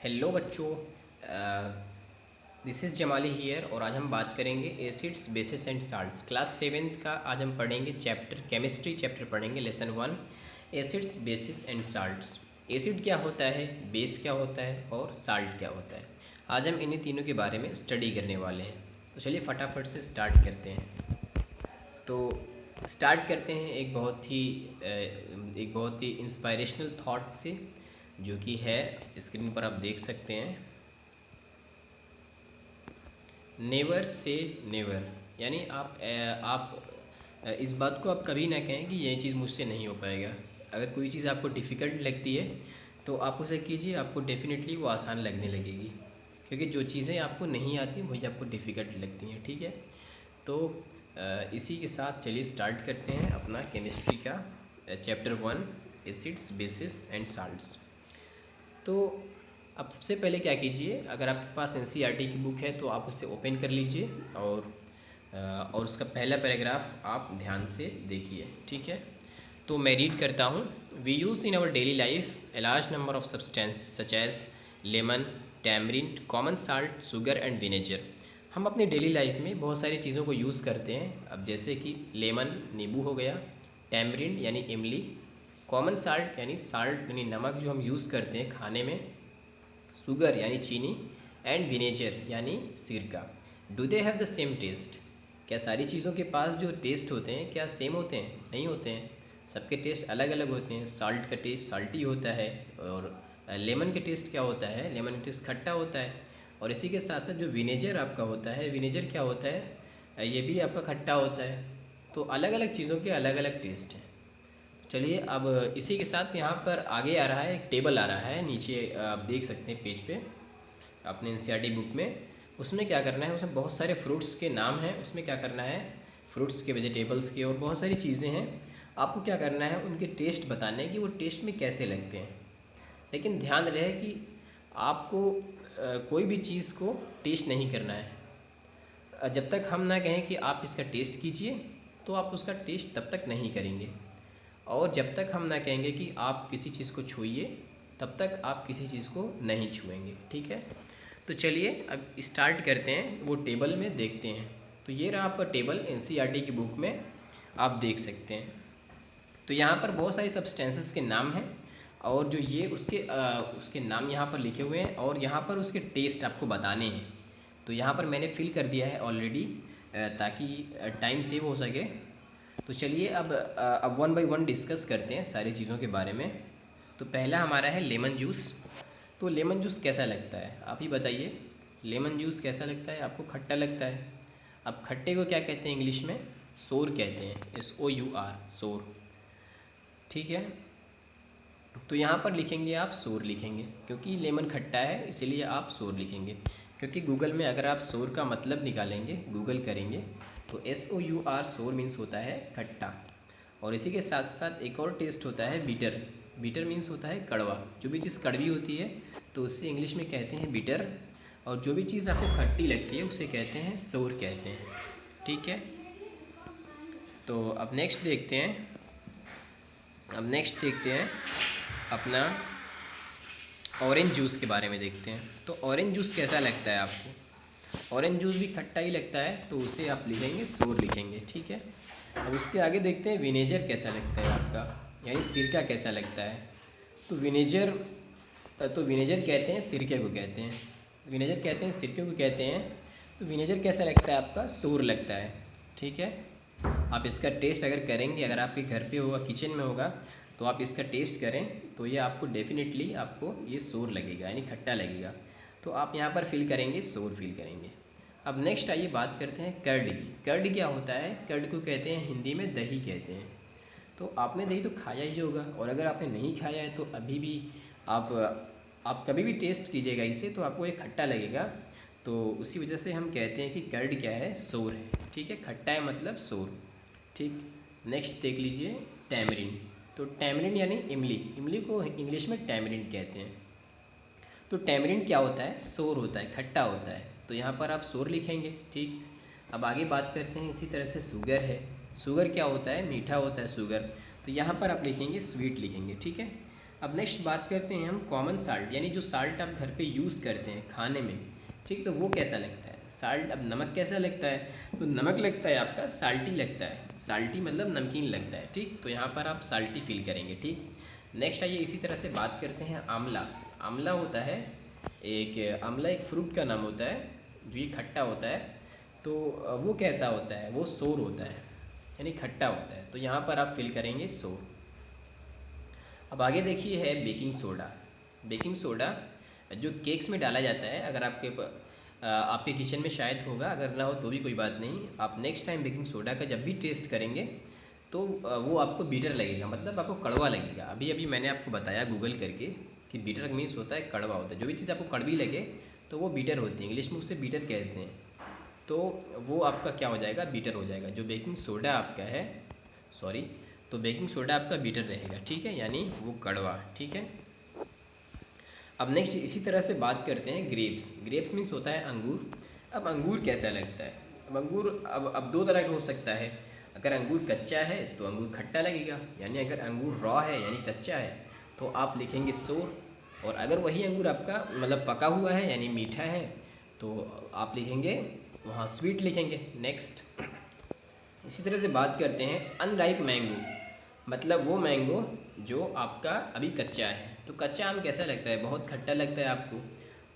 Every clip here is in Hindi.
हेलो बच्चों, दिस इज़ जमाली हियर। और आज हम बात करेंगे acids bases and salts. Class seventh का आज हम पढ़ेंगे चैप्टर केमिस्ट्री, चैप्टर पढ़ेंगे lesson 1 acids bases and salts. Acid क्या होता है, बेस क्या होता है और साल्ट क्या होता है। आज हम इन्हीं तीनों के बारे में स्टडी करने वाले हैं। तो चलिए फटाफट से स्टार्ट करते हैं। तो स्टार्ट करते हैं एक बहुत ही इंस्पायरेशनल थॉट से, जो कि है स्क्रीन पर आप देख सकते हैं। नेवर से नेवर, यानी इस बात को आप कभी ना कहें कि ये चीज़ मुझसे नहीं हो पाएगा। अगर कोई चीज़ आपको डिफ़िकल्ट लगती है तो आप उसे कीजिए, आपको डेफिनेटली वो आसान लगने लगेगी। क्योंकि जो चीज़ें आपको नहीं आती वही आपको डिफ़िकल्ट लगती हैं। ठीक है, तो इसी के साथ चलिए स्टार्ट करते हैं अपना केमिस्ट्री का chapter 1 acids bases and salts. तो अब सबसे पहले क्या कीजिए, अगर आपके पास एनसीईआरटी की बुक है तो आप उसे ओपन कर लीजिए और उसका पहला पैराग्राफ आप ध्यान से देखिए। ठीक है, तो मैं रीड करता हूँ। We use in our daily life a large number of substance such as lemon, tamarind, common salt, sugar and vinegar. हम अपनी डेली लाइफ में बहुत सारी चीज़ों को यूज़ करते हैं। अब जैसे कि लेमन नींबू हो गया, टैमरिंड यानी इमली, कॉमन साल्ट यानी साल्ट यानी नमक जो हम यूज़ करते हैं खाने में, शुगर यानी चीनी, एंड विनेगर यानी सिरका। Do they have the same taste? क्या सारी चीज़ों के पास जो टेस्ट होते हैं क्या सेम होते हैं? नहीं होते हैं, सबके टेस्ट अलग अलग होते हैं। साल्ट का टेस्ट साल्टी होता है और लेमन का टेस्ट क्या होता है, लेमन का टेस्ट खट्टा होता है। और इसी के साथ साथ जो विनेगर आपका होता है, विनेगर क्या होता है, ये भी आपका खट्टा होता है। तो अलग अलग चीज़ों के अलग अलग टेस्ट हैं। चलिए अब इसी के साथ यहाँ पर आगे आ रहा है, एक टेबल आ रहा है नीचे, आप देख सकते हैं पेज पे अपने एनसीईआरटी बुक में। उसमें क्या करना है, उसमें बहुत सारे फ्रूट्स के नाम हैं। उसमें क्या करना है, फ्रूट्स के, वेजिटेबल्स के और बहुत सारी चीज़ें हैं। आपको क्या करना है, उनके टेस्ट बताने हैं कि वो टेस्ट में कैसे लगते हैं। लेकिन ध्यान रहे कि आपको कोई भी चीज़ को टेस्ट नहीं करना है। जब तक हम ना कहें कि आप इसका टेस्ट कीजिए तो आप उसका टेस्ट तब तक नहीं करेंगे। और जब तक हम ना कहेंगे कि आप किसी चीज़ को छूइए तब तक आप किसी चीज़ को नहीं छुएंगे। ठीक है, तो चलिए अब स्टार्ट करते हैं, वो टेबल में देखते हैं। तो ये रहा आपका टेबल एनसीईआरटी की बुक में, आप देख सकते हैं। तो यहाँ पर बहुत सारी सब्सटेंसेस के नाम हैं और जो ये उसके नाम यहाँ पर लिखे हुए हैं और यहाँ पर उसके टेस्ट आपको बताने हैं। तो यहाँ पर मैंने फिल कर दिया है ऑलरेडी, ताकि टाइम सेव हो सके। तो चलिए अब वन बाय वन डिस्कस करते हैं सारी चीज़ों के बारे में। तो पहला हमारा है लेमन जूस। तो लेमन जूस कैसा लगता है, आप ही बताइए। लेमन जूस कैसा लगता है आपको? खट्टा लगता है। अब खट्टे को क्या कहते हैं इंग्लिश में? सोर कहते हैं, SOUR, सोर। ठीक है, तो यहाँ पर लिखेंगे आप सोर लिखेंगे, क्योंकि लेमन खट्टा है इसीलिए आप सोर लिखेंगे। क्योंकि गूगल में अगर आप सोर का मतलब निकालेंगे, गूगल करेंगे, तो SOUR सोर मीन्स होता है खट्टा। और इसी के साथ साथ एक और टेस्ट होता है बीटर। बीटर मीन्स होता है कड़वा। जो भी चीज़ कड़वी होती है तो उसे इंग्लिश में कहते हैं बीटर, और जो भी चीज़ आपको खट्टी लगती है उसे कहते हैं सोर कहते हैं। ठीक है, तो अब नेक्स्ट देखते हैं अपना ऑरेंज जूस के बारे में देखते हैं। तो ऑरेंज जूस कैसा लगता है आपको? ऑरेंज जूस भी खट्टा ही लगता है, तो उसे आप लिखेंगे सोर लिखेंगे। ठीक है, अब उसके आगे देखते हैं विनेगर कैसा लगता है आपका, यानी सिरका कैसा लगता है। तो विनेजर कहते हैं सिरके को कहते हैं, विनेजर कहते हैं सिरके को कहते हैं। तो विनेजर कैसा लगता है आपका? सोर लगता है। ठीक है, आप इसका टेस्ट अगर करेंगे, अगर आपके घर पे होगा, किचन में होगा, तो आप इसका टेस्ट करें तो ये आपको डेफिनेटली आपको ये सोर लगेगा, यानी खट्टा लगेगा। तो आप यहाँ पर फील करेंगे, सोर फील करेंगे। अब नेक्स्ट आइए बात करते हैं कर्ड की। कर्ड क्या होता है? कर्ड को कहते हैं हिंदी में दही कहते हैं। तो आपने दही तो खाया ही होगा, और अगर आपने नहीं खाया है तो अभी भी आप कभी भी टेस्ट कीजिएगा इसे, तो आपको ये खट्टा लगेगा। तो उसी वजह से हम कहते हैं कि कर्ड क्या है? सोर है। ठीक है, खट्टा है मतलब सोर। ठीक, नेक्स्ट देख लीजिए टैमरिन। तो टैमरिन यानी इमली, इमली को इंग्लिश में टैमरिन कहते हैं। तो टैमरिन क्या होता है? सोर होता है, खट्टा होता है। तो यहाँ पर आप सोर लिखेंगे। ठीक, अब आगे बात करते हैं, इसी तरह से शुगर है। शुगर क्या होता है? मीठा होता है शुगर। तो यहाँ पर आप लिखेंगे स्वीट लिखेंगे। ठीक है, अब नेक्स्ट बात करते हैं हम कॉमन साल्ट, यानी जो साल्ट आप घर पे यूज़ करते हैं खाने में, ठीक, तो वो कैसा लगता है साल्ट। अब नमक कैसा लगता है, तो नमक लगता है आपका साल्टी लगता है, साल्टी मतलब नमकीन लगता है, ठीक। तो यहाँ पर आप साल्टी फील करेंगे, ठीक। नेक्स्ट आइए इसी तरह से बात करते हैं आंवला। आंवला होता है आंवला एक फ्रूट का नाम होता है जो ये खट्टा होता है। तो वो कैसा होता है, वो सोर होता है, यानी खट्टा होता है। तो यहाँ पर आप फील करेंगे सोर। अब आगे देखिए है बेकिंग सोडा। बेकिंग सोडा जो केक्स में डाला जाता है, अगर आपके किचन में शायद होगा, अगर ना हो तो भी कोई बात नहीं। आप नेक्स्ट टाइम बेकिंग सोडा का जब भी टेस्ट करेंगे तो वो आपको बीटर लगेगा, मतलब आपको कड़वा लगेगा। अभी अभी मैंने आपको बताया गूगल करके कि बीटर मीन्स होता है कड़वा होता है। जो भी चीज़ आपको कड़वी लगे तो वो बीटर होती है, इंग्लिश में उसे बीटर कहते हैं। तो वो आपका क्या हो जाएगा, बीटर हो जाएगा। जो बेकिंग सोडा आपका है, सॉरी, तो बेकिंग सोडा आपका बीटर रहेगा, ठीक है, यानी वो कड़वा, ठीक है। अब नेक्स्ट इसी तरह से बात करते हैं ग्रेप्स। ग्रेप्स मीन्स होता है अंगूर। अब अंगूर कैसा लगता है, अब अंगूर अब दो तरह का हो सकता है। अगर अंगूर कच्चा है तो अंगूर खट्टा लगेगा, यानी अगर अंगूर रॉ है यानी कच्चा है तो आप लिखेंगे सोर। और अगर वही अंगूर आपका मतलब पका हुआ है यानी मीठा है तो आप लिखेंगे वहाँ स्वीट लिखेंगे। नेक्स्ट इसी तरह से बात करते हैं अनराइप मैंगो, मतलब वो मैंगो जो आपका अभी कच्चा है। तो कच्चा आम कैसा लगता है, बहुत खट्टा लगता है आपको,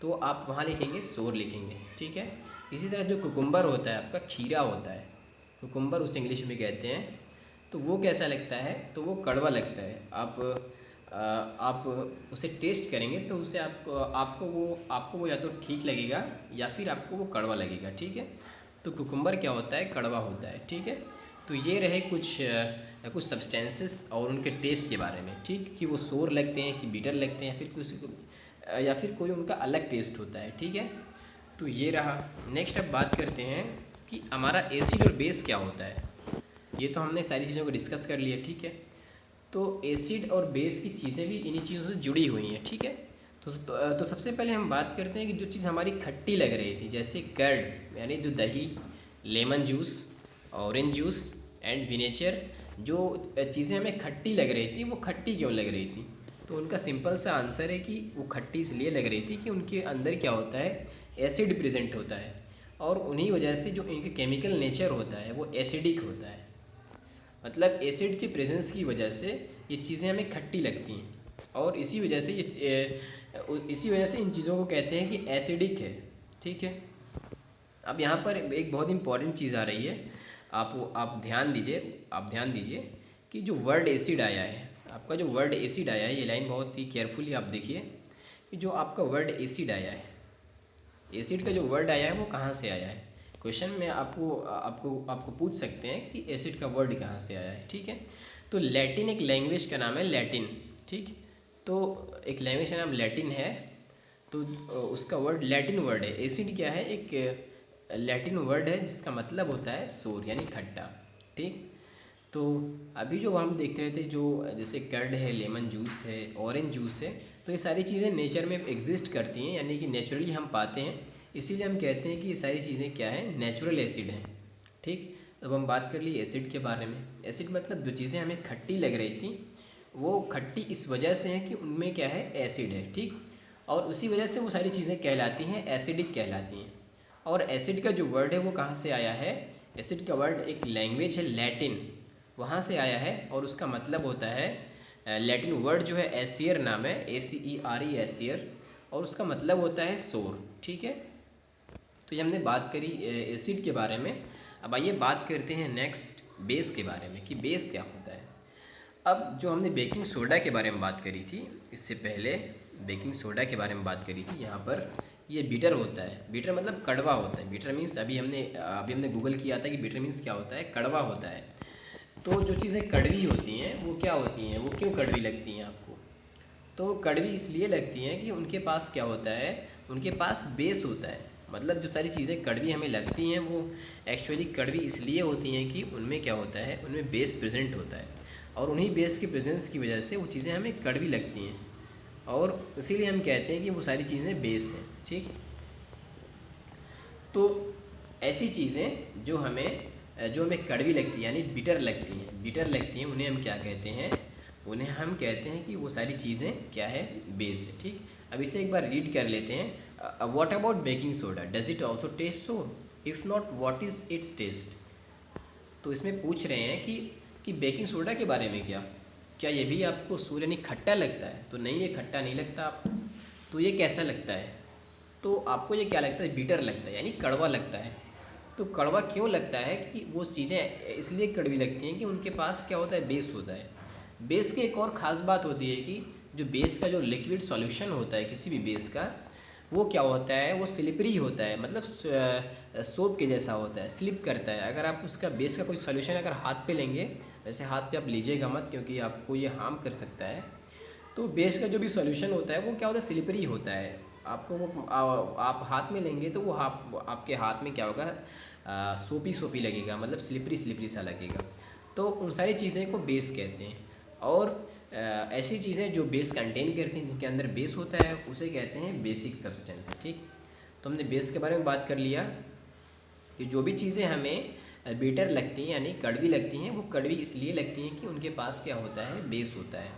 तो आप वहाँ लिखेंगे सोर लिखेंगे, ठीक है। इसी तरह जो कुकुम्बर होता है आपका, खीरा होता है, कुकुम्बर उसे इंग्लिश में कहते हैं, तो वो कैसा लगता है, तो वो कड़वा लगता है। आप उसे टेस्ट करेंगे तो उसे आपको वो या तो ठीक लगेगा या फिर आपको वो कड़वा लगेगा, ठीक है। तो कुकुम्बर क्या होता है, कड़वा होता है, ठीक है। तो ये रहे कुछ सब्सटेंसेस और उनके टेस्ट के बारे में, ठीक, कि वो सोर लगते हैं कि बीटर लगते हैं या फिर कोई उनका अलग टेस्ट होता है, ठीक है। तो ये रहा। नेक्स्ट अब बात करते हैं कि हमारा एसिड और बेस क्या होता है। ये तो हमने सारी चीज़ों को डिस्कस कर लिया, ठीक है। तो एसिड और बेस की चीज़ें भी इन्हीं चीज़ों से जुड़ी हुई हैं, ठीक है। तो सबसे पहले हम बात करते हैं कि जो चीज़ हमारी खट्टी लग रही थी, जैसे कर्ड यानी जो दही, lemon juice, orange juice and vinegar, जो चीज़ें हमें खट्टी लग रही थी वो खट्टी क्यों लग रही थी, तो उनका सिंपल सा आंसर है कि वो खट्टी इसलिए लग रही थी कि उनके अंदर क्या होता है, एसिड प्रेजेंट होता है। और उन्हीं वजह से जो इनके केमिकल नेचर होता है वो एसिडिक होता है, मतलब एसिड की प्रेजेंस की वजह से ये चीज़ें हमें खट्टी लगती हैं। और इसी वजह से इन चीज़ों को कहते हैं कि एसिडिक है, ठीक है। अब यहाँ पर एक बहुत इंपॉर्टेंट चीज़ आ रही है, आप ध्यान दीजिए कि जो वर्ड एसिड आया है, आपका जो वर्ड एसिड आया है, ये लाइन बहुत ही केयरफुली आप देखिए कि जो आपका वर्ड एसिड आया है, एसिड का जो वर्ड आया है वो कहाँ से आया है। क्वेश्चन में आपको पूछ सकते हैं कि एसिड का वर्ड कहाँ से आया है, ठीक है। तो लैटिन एक लैंग्वेज का नाम है, लैटिन, ठीक। तो एक लैंग्वेज का नाम लैटिन है, तो उसका वर्ड लैटिन वर्ड है। एसिड क्या है, एक लैटिन वर्ड है जिसका मतलब होता है सोर यानी खट्टा, ठीक। तो अभी जो हम देख रहे थे, जो जैसे कर्ड है, लेमन जूस है, ऑरेंज जूस है, तो ये सारी चीज़ें नेचर में एग्जिस्ट करती हैं, यानी कि नेचुरली हम पाते हैं। इसीलिए हम कहते हैं कि ये सारी चीज़ें क्या है, नेचुरल एसिड हैं, ठीक। अब हम बात कर ली एसिड के बारे में। एसिड मतलब जो चीज़ें हमें खट्टी लग रही थी वो खट्टी इस वजह से है कि उनमें क्या है, एसिड है, ठीक। और उसी वजह से वो सारी चीज़ें कहलाती हैं एसिडिक कहलाती हैं। और एसिड का जो वर्ड है वो कहाँ से आया है, एसिड का वर्ड एक लैंग्वेज है लैटिन, वहाँ से आया है। और उसका मतलब होता है, लैटिन वर्ड जो है एसियर नाम है, ACERE एसियर, और उसका मतलब होता है सोर, ठीक है। तो ये हमने बात करी एसिड के बारे में। अब आइए बात करते हैं नेक्स्ट बेस के बारे में कि बेस क्या होता है। अब जो हमने बेकिंग सोडा के बारे में बात करी थी, इससे पहले बेकिंग सोडा के बारे में बात करी थी, यहाँ पर ये बीटर होता है। बीटर मतलब कड़वा होता है। बीटर मीन्स अभी हमने गूगल किया था कि बीटर मीन्स क्या होता है, कड़वा होता है। तो जो चीज़ें कड़वी होती हैं वो क्या होती हैं, वो क्यों कड़वी लगती हैं आपको, तो कड़वी इसलिए लगती हैं कि उनके पास क्या होता है, उनके पास बेस होता है। मतलब जो सारी चीज़ें कड़वी हमें लगती हैं वो एक्चुअली कड़वी इसलिए होती हैं कि उनमें क्या होता है, उनमें बेस प्रेजेंट होता है। और उन्हीं बेस के प्रेजेंस की वजह से वो चीज़ें हमें कड़वी लगती हैं, और इसीलिए हम कहते हैं कि वो सारी चीज़ें बेस हैं, ठीक। तो ऐसी चीज़ें जो हमें कड़वी लगती है यानी बिटर लगती हैं, उन्हें हम क्या कहते हैं, उन्हें हम कहते हैं कि वो सारी चीज़ें क्या है, बेस है। ठीक, अब इसे एक बार रीड कर लेते हैं। What about baking soda, does it also taste so, if not what is its taste. तो इसमें पूछ रहे हैं कि बेकिंग सोडा के बारे में क्या ये भी आपको सूर्य यानी खट्टा लगता है? तो नहीं, ये खट्टा नहीं लगता आपको। तो ये कैसा लगता है? तो आपको ये क्या लगता है, बीटर लगता है, यानी कड़वा लगता है। तो कड़वा क्यों लगता है कि वो चीज़ें इसलिए कड़वी लगती हैं कि उनके पास क्या होता है, बेस होता है। बेस की एक और ख़ास बात होती है कि जो बेस का जो लिक्विड सॉल्यूशन होता है किसी भी बेस का, वो क्या होता है, वो स्लिपरी होता है, मतलब सोप के जैसा होता है, स्लिप करता है। अगर आप उसका बेस का कोई सॉल्यूशन अगर हाथ पे लेंगे, वैसे हाथ पे आप लीजिएगा मत क्योंकि आपको ये हार्म कर सकता है। तो बेस का जो भी सॉल्यूशन होता है वो क्या होता है, स्लिपरी होता है। आपको वो आप हाथ में लेंगे तो वो आपके हाथ में क्या होगा, सोपी सोपी लगेगा, मतलब स्लिपरी स्लिपरी सा लगेगा। तो उन सारी चीज़ें को बेस कहते हैं। और ऐसी चीज़ें जो बेस कंटेन करती हैं, जिनके अंदर बेस होता है, उसे कहते हैं बेसिक सब्सटेंस। ठीक, तो हमने बेस के बारे में बात कर लिया कि जो भी चीज़ें हमें बेटर लगती हैं यानी कड़वी लगती हैं, वो कड़वी इसलिए लगती हैं कि उनके पास क्या होता है, बेस होता है।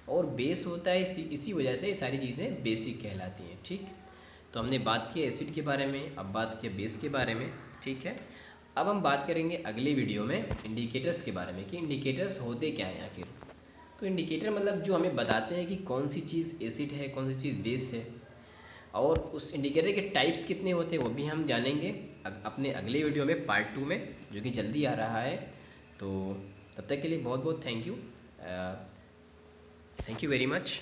और बेस होता है इसी वजह से ये सारी चीज़ें बेसिक कहलाती हैं। ठीक, तो हमने बात की एसिड के बारे में, अब बात की बेस के बारे में। ठीक है, अब हम बात करेंगे अगले वीडियो में इंडिकेटर्स के बारे में कि इंडिकेटर्स होते क्या हैं आखिर। तो इंडिकेटर मतलब जो हमें बताते हैं कि कौन सी चीज़ एसिड है, कौन सी चीज़ बेस है, और उस इंडिकेटर के टाइप्स कितने होते हैं वो भी हम जानेंगे अपने अगले वीडियो में, पार्ट 2 में, जो कि जल्दी आ रहा है। तो तब तक के लिए बहुत बहुत थैंक यू वेरी मच।